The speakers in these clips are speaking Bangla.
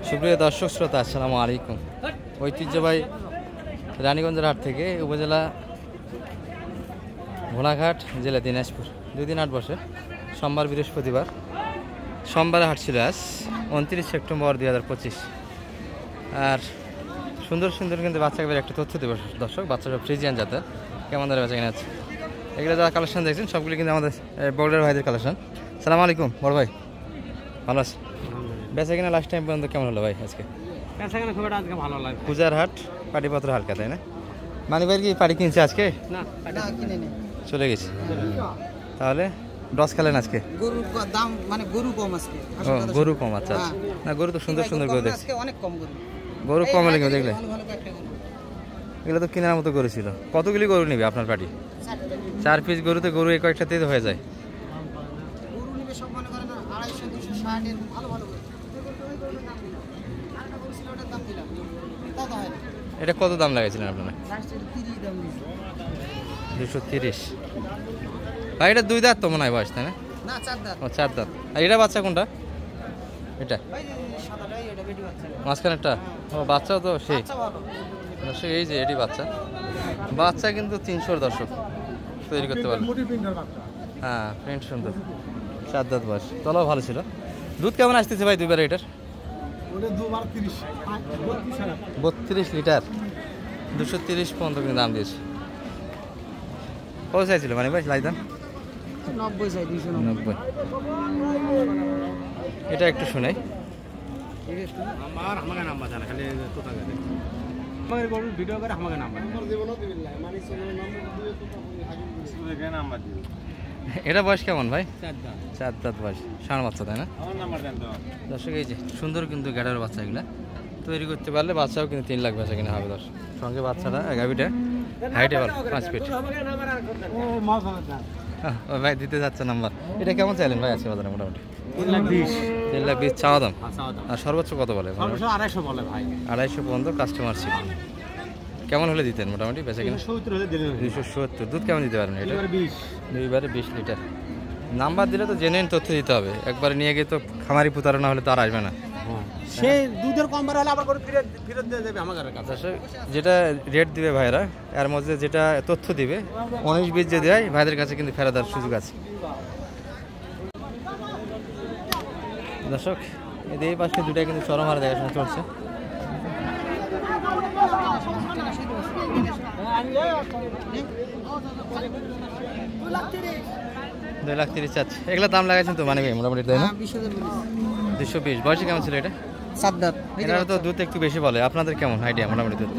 সুপ্রিয় দর্শক শ্রোতা, আসসালামু আলাইকুম। ঐতিহ্যবাহী রানীগঞ্জের হাট থেকে উপজেলা ভোলাঘাট, জেলা দিনাজপুর 2 দিন হাট বসে। সোমবার, বৃহস্পতিবার। সোমবারে হাট ছিল আজ 29 সেপ্টেম্বর 2025। আর সুন্দর সুন্দর কিন্তু বাচ্চাদের একটা তথ্য দেবে দর্শক। বাচ্চা সব ফ্রিজিয়ান জাতের, কেমন ধরে বেচা কিনা আছে এগুলো যারা কালেকশন দেখছেন সবগুলো কিন্তু আমাদের বড়ের ভাইদের কালেকশন। সালাম আলাইকুম বড় ভাই, ভালো আছে? বেচা কিনা লাস্ট টাইম পর্যন্ত কেমন হলো ভাই আজকে? বেচা কিনা খুব একটা আজকে ভালো লাগে। পূজার হাট, পাটিপত্র হালকা, তাই না? মানি ভাই কি পাটি কিনছে আজকে? না কিনে নি, চলে গেছে। তাহলে রস খেলেন আজকে? গরুর দাম মানে গরু কম আজকে। গরু কম, আচ্ছা। না গরু তো সুন্দর সুন্দর গরু দেখছি। আজকে অনেক কম গরু। গরু কম হলে কেউ দেখলে ভালো ভালো একটা গরু। এগুলো তো কেনার মতো গরু ছিল। কতগুলি গরু নিবে আপনার পাটি? 4 পিস গরুতে গরু এই কয়েকটাতেই তো হয়ে যায়। গরু নিবে সব মনে করেন 250 260 এর ভালো ভালো গরু। আরেকটা গরু ছিল ওটার দাম দিলাম। দাদা হয় না। এটা কত দাম লাগাইছিলেন আপনারা? 30 দাম দিছি। 230 ভাই। এটা 2 দাঁত তো মনে হয় বয়স, তাই না? না 4 দাম। ও 4 দাঁত। আর এটা বাচ্চা কোনটা? এটা ভাই সাদাটাই এটা বেটি বাচ্চা। মাঝখানেরটা? ও বাচ্চাও তো সেই বাচ্চা ভালো। দর্শক, এই যে এটি বাচ্চা। বাচ্চা কিন্তু 300 দর্শক তৈরি করতে পারবে। হ্যাঁ, প্রিন্ট সুন্দর। 4 দাঁত বয়স, তলাও ভালো ছিল। দুধ কেমন আসতেছে ভাই দুইবার এটার? 32 লিটার, 230 পর্যন্ত কিন্তু দাম দিয়েছে। কত চাইছিল মানে ভাই লাইদান? 90 চাই 290। এটা একটু শুনাই। আমার আমাকে নাম্বার জানা খালি তোতা গাড়ি আমাকে গরু ভিডিও করে আমাকে নাম্বার জীবন দিবিল্লাহ মানে নাম্বার দিও। এটা বয়স কেমন ভাই? 4 দাঁত বয়স, ষাঁড় বাচ্চা, তাই না? আমার নাম্বার দেন তো দর্শক, এই যে সুন্দর কিন্তু গ্যাডার বাচ্চা, এগুলা তৈরি করতে পারলে বাচ্চাও কিন্তু 3 লাখ বেচা কিনা হবে দর্শক। সঙ্গে বাচ্চাটা গাভিটা হাইটে ভালো, 5 ফিট। ও ভাই দিতে যাচ্ছে নাম্বার। এটা কেমন চাইলেন ভাই আজকে বাজারে? মোটামুটি 3,20,000 চাওয়া দাম। আর সর্বোচ্চ কত বলে? 250 বলে ভাই। 250 পর্যন্ত কাস্টমার ছিল। কেমন হলে দিতেন মোটামুটি বেচা কিনা? 70 হলে দিলেন। 270। দুধ কেমন দিতে পারবেন এটা? 20 দুইবারে 20 লিটার। নাম্বার দিলে তো জেনুইন তথ্য দিতে হবে। একবারে নিয়ে গিয়ে তো খামারি প্রতারণা হলে তো আর আসবে না। সে দুধের কম বার হলে আবার করে ফেরত দিয়ে দেবে আমাদের কাছে। যেটা রেট দিবে ভাইরা, এর মধ্যে যেটা তথ্য দিবে 19-20 যে দেয় ভাইদের কাছে কিন্তু ফেরত দেওয়ার সুযোগ আছে। দর্শক, এই পাশে দুটা কিন্তু চরম হারে দেখাশোনা চলছে। 2,30,000 চাচ্ছে। এগুলো দাম লাগাইছেন তো মানে মোটামুটি, তাই না? 220। বয়সে কেমন ছিল এটা? 7 দাঁত। এনারা তো দুধ একটু বেশি বলে। আপনাদের কেমন আইডিয়া মোটামুটি দুধ?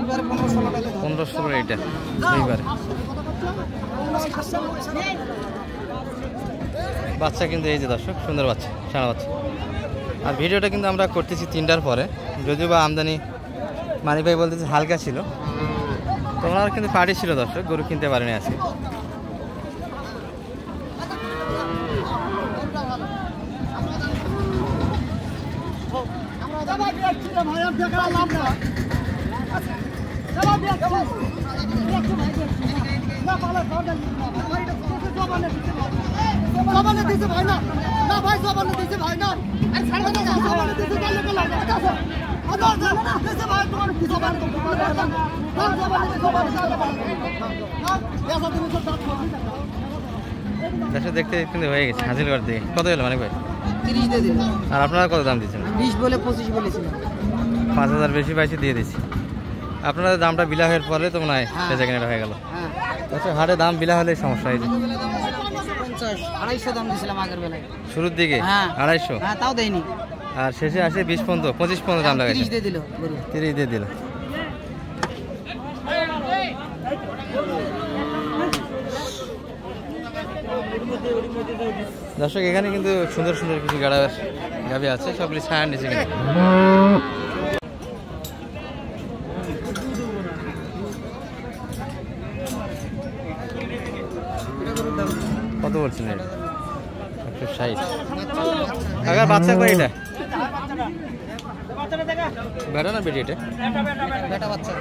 15-16 এটা দুইবারে। বাচ্চা কিন্তু এই যে দর্শক, সুন্দর বাচ্চা, ষাঁড় বাচ্চা। আর ভিডিওটা কিন্তু আমরা করতেছি 3টার পরে, যদিও বা আমদানি মানি ভাই বলতেছে হালকা ছিল। তোমরা কিন্তু পার্টি ছিল দর্শক, গরু কিনতে পারেনি আজকে। দেখতে কিন্তু হয়ে গেছে হাজিরগড় থেকে। কত হলো মানে ভাই? 30 দিয়ে দিলাম। আর আপনারা কত দাম দিচ্ছেন? 20 বলে 25 বলেছিলাম। 5,000 বেশি পাইছি, দিয়ে দিচ্ছি। আপনাদের দামটা বিলা হওয়ার পরে তো মনে হয় বেচা কেনাটা হয়ে গেল। আচ্ছা, হাটে দাম বিলা হলে সমস্যা হয়। 250 দাম দিয়েছিলাম আগের বেলায় শুরুর দিকে 250। হ্যাঁ, তাও দেয়নি। আর শেষে আসে 20 পর্যন্ত, 25 পর্যন্ত দাম লাগাইছে। 30 দিয়ে দিল গরু। 30 দিয়ে দিল। দর্শক, এখানে কিন্তু সুন্দর সুন্দর কিছু গাভি আছে, সবগুলি ছায়ার নিচে কিন্তু। কত বলছেন এটা? 160। আগার বাচ্চা করে এটা বেটা না বেটি? এটা বেটা বাচ্চা।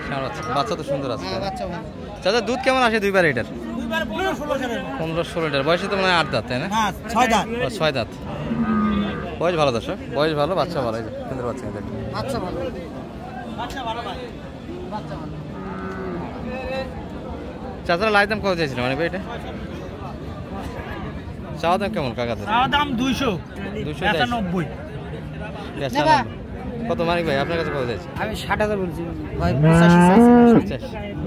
বাচ্চা তো সুন্দর আছে। বাচ্চা ভালো। চাচা দুধ কেমন আসে দুইবার এটার? 15-16 লিটার। বয়সে তো মানে 8 দাঁত, তাই না? 6 দাঁত। 6 দাঁত। বয়স ভালো দর্শক, বয়স ভালো, বাচ্চা ভালো, এই যে সুন্দর বাচ্চা কিন্তু। বাচ্চা ভালো, বাচ্চা ভালো ভাই, বাচ্চা ভালো। চাচারা লাই দাম কত চাইছিল মানে ভাই এটা? চাওয়া দাম কেমন কাকাদের? চাওয়া দাম 200, 290। কত মানিক ভাই আপনার কাছে কত চাইছে? আমি 60,000 বলছি ভাই, 85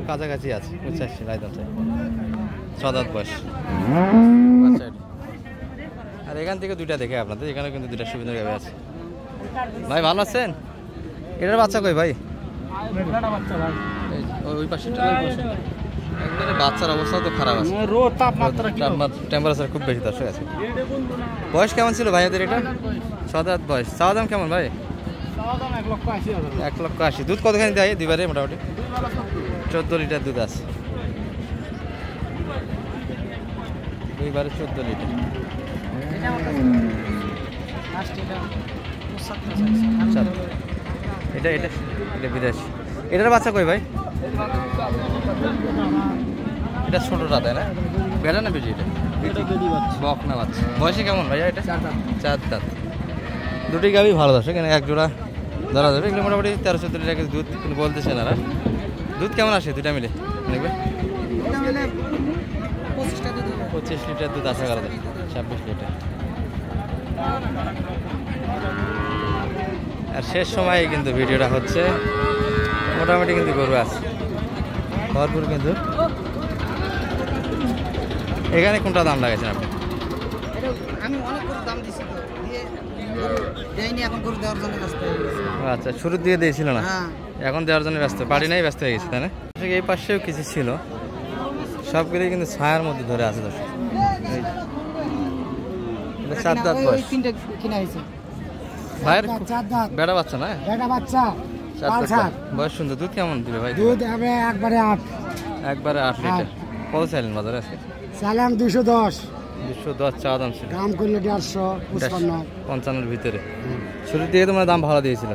কাছাকাছি আছে, 85 লাই দাম চাই। 6 দাঁত বয়স বাচ্চা এটা। আর এখান থেকে দুইটা দেখে আপনাদের, এখানে কিন্তু দুইটা সুবিধা গাবে আছে। ভাই ভালো আছেন? এটার বাচ্চা কই ভাই? বাচ্চা ভাই, ওই পাশেটা, একবারে বাচ্চার অবস্থা তো খারাপ আছে, রোদ তাপমাত্রা কি টেম্পারেচার খুব বেশি দর্শক আছে। বয়স কেমন ছিল ভাই এদের এটা? 6 দাঁত বয়স। চাওয়া দাম কেমন ভাই? চাওয়া দাম 1,80,000। 1,80,000। দুধ কতখানি দেয় দুইবারে? মোটামুটি 14 লিটার দুধ আছে, দুইবারে 14 লিটার। এটা এটা এটা বিদেশি। এটার বাচ্চা কই ভাই? এটা ছোটটা তাই না? বেড়া না বেশি? এটা বক না বাচ্চা। বয়সে কেমন ভাইয়া এটা? 4 দাঁত। দুটি গাভি ভালো দর্শক, এখানে এক জোড়া ধরা যাবে। এগুলো মোটামুটি 13-14 লিটার দুধ কিন্তু বলতেছে না। দুধ কেমন আসে দুইটা মিলে? 25 লিটার দুধ আশা করা যায়, 26 লিটার। আর শেষ সময়ে কিন্তু ভিডিওটা হচ্ছে, মোটামুটি কিন্তু গরু আছে ভরপুর কিন্তু। এখানে কোনটা দাম লাগাইছেন আপনি? আমি অনেক করে দাম দিছি তো, দিয়ে দেইনি, এখন করে দেওয়ার জন্য ব্যস্ত হয়ে গেছি। আচ্ছা, শুরু দিয়ে দিয়েছিল না, হ্যাঁ এখন দেওয়ার জন্য ব্যস্ত, বাড়ি নাই ব্যস্ত হয়ে গেছে তাই না? এই পাশেও কিছু ছিল, সবগুলোই কিন্তু ছায়ার মধ্যে ধরে আছে দর্শক। 4 দাঁত বয়স। তিনটা কিনা হয়েছে ভাইয়ের 4 দাঁত বেড়া বাচ্চা না? বেটা বাচ্চা, 4 দাঁত বয়স। সুন্দর। দুধ কেমন দিবে ভাই? দুধ হবে একবারে 8। একবারে 8 লিটার। কত চাইলেন বাজারে আজকে? চালাম 210, 210 চাওয়া দাম ছিল, দাম করলে 150, 55 ভিতরে। শুরু দিয়ে তোমার দাম ভালো দিয়েছিল,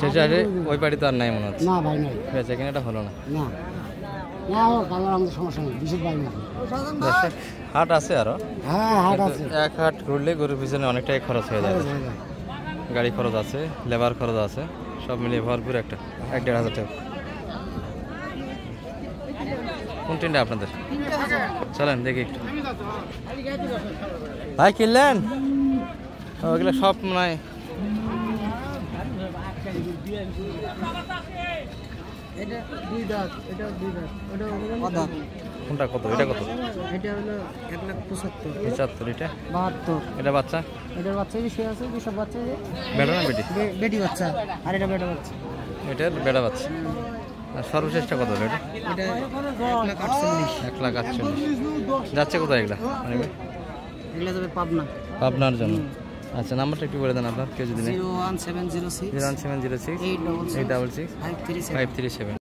শেষে আসে ওই বাড়ি তো আর নাই মনে হচ্ছে। না ভাই নাই, বেচা কিনাটা হলো না। না না, ও কালার আমাদের সমস্যা নেই, বিশেষ ভাই না। দর্শক, হাট আছে আরো, হ্যাঁ হাট আছে, এক হাট ঘুরলে গরুর পিছনে অনেকটাই খরচ হয়ে যাবে। গাড়ি খরচ আছে, লেবার খরচ আছে, সব মিলিয়ে ভরপুর একটা 1-1.5 টাকা। কোন ট্রেনটা আপনাদের? চলেন দেখি একটু। ভাই কিনলেন? ওইগুলো সব নয়, এটা 2 দাঁত, এটা 2 দাঁত, ওটা হলো কোনটা কত? এটা কত? এটা হলো 1,75,000, 75। এটা 72। এটা বাচ্চা? এটার বাচ্চা যে সে আছে, সব বাচ্চা যে বেড়া না বেটি? বেটি বাচ্চা, আর এটা বেটা বাচ্চা। এটার বেড়া বাচ্চা। আর সর্বশেষটা কত হলো এটা? এটা 1,48,000। 1,48,000 যাচ্ছে কোথায় এগুলা? এগুলো যাবে পাবনা, আপনার জন্য। আচ্ছা, নাম্বারটা একটু বলে দেন আপনার, কেউ যদি নেই। 01706 01706 866 866 537। 537।